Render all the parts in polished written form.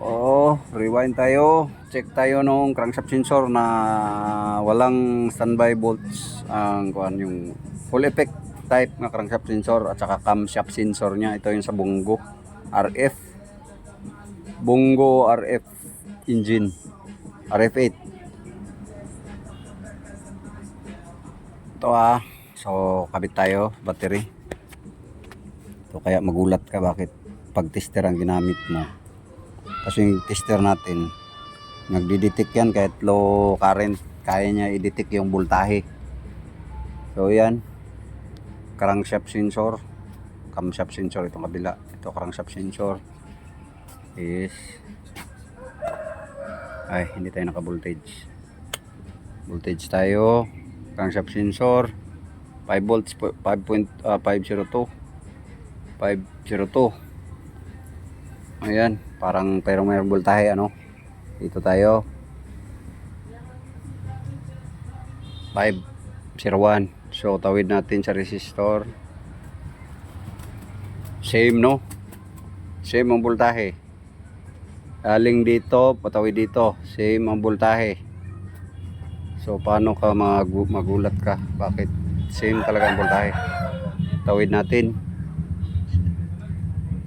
Oh, rewind tayo. Check tayo nung crankshaft sensor na walang standby bolts. Ang kuan yung full effect type na crankshaft sensor at saka camshaft sensor niya. Ito yung sa Bongo RF. Bongo RF engine. RF8. Ito So, kabit tayo battery. Ito kaya magulat ka bakit pag tester ang ginamit mo. Kasi yung tester natin nagdi-detect yan kahit low current, kaya niya i-detect yung voltahe. So yan, crankshaft sensor, camshaft sensor, itong kabila. Ito crankshaft sensor is hindi tayo naka voltage. Voltage tayo. Crankshaft sensor 5 volts 5.502 502. Ayan, pero mayroong voltahe dito tayo 501. So tawid natin sa resistor. Same same ang voltahe. Aling dito, patawid dito, same ang voltahe. So paano ka magulat ka? Bakit same talaga ang voltahe? Tawid natin.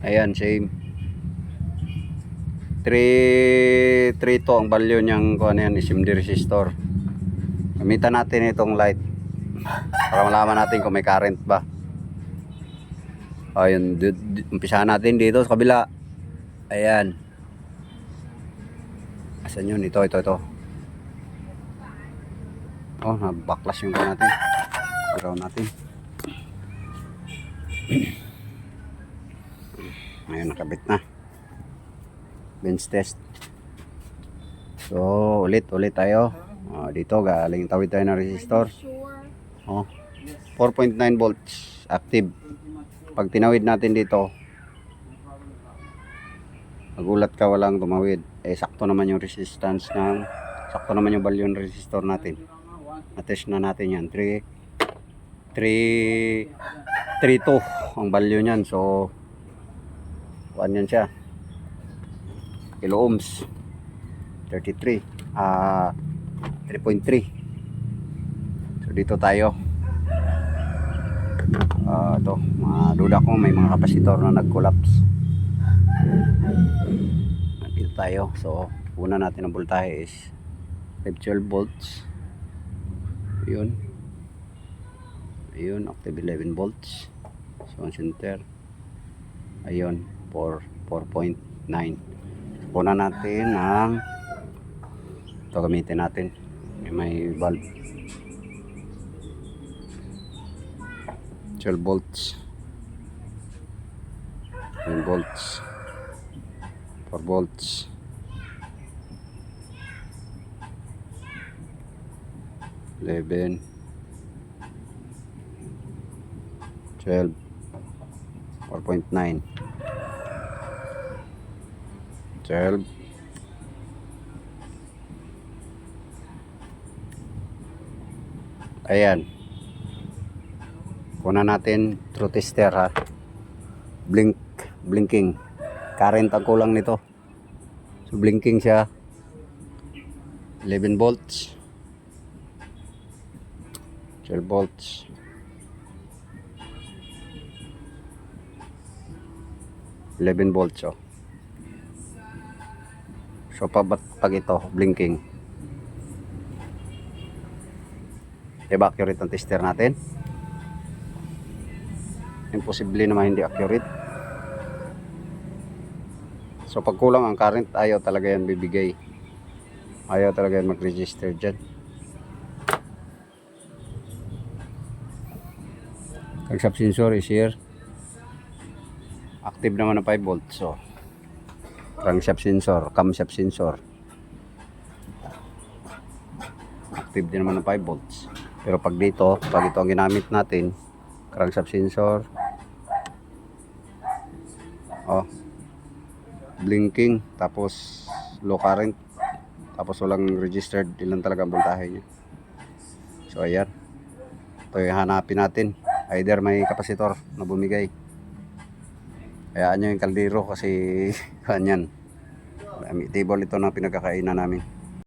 Ayan, same. 3 to ang value niyang kuan yan, SMD resistor. Gamitan natin itong light para malaman natin kung may current ba. Ayun, umpisahan natin dito sa kabila. Ayan. Asan yun? Ito. Oh, nabaklas yung kuan natin. Ground natin. Ayun, nakabit na. Bench test. So, ulit tayo. Dito, galing tawid tayo ng resistor. 4.9 volts active. Pag tinawid natin dito, magulat ka walang tumawid. Sakto naman yung resistance sakto naman yung value ng resistor natin. Na-test na natin yan. 3.2 ang value niyan. So, kuan yan siya. Kilo ohms 33 3.3. So dito tayo ito, maduda ko may mga kapasitor na nag-collapse. Dito tayo. So una natin ang voltahe is 512 volts. Ayun, active 11 volts. So ang center ayun 4.9. Una natin ang ito, gamitin natin may valve 12 volts 9 volts 4 volts 11 12 4.9 12. Ayan. Kuna natin through tester blinking. Current ang kulang nito. So blinking siya. 11 volts. 12 volts. 11 volts So pag ito blinking, accurate ang tester natin. Imposible naman hindi accurate. So pag kulang ang current, ayaw talaga yan bibigay. Ayaw talaga yan mag-register dyan. Crankshaft sensor is here. Active naman na 5 volts. So crankshaft sensor, camshaft sensor active din naman ng 5 volts. Pero pag ito ang ginamit natin, crankshaft sensor blinking, tapos low current, tapos walang registered ilan talaga ang voltahe niya. So ayan, ito yung hanapin natin. Either may kapasitor na bumigay, hayaan nyo yung kaldero kasi kanyan Table ito na pinagkakainan namin.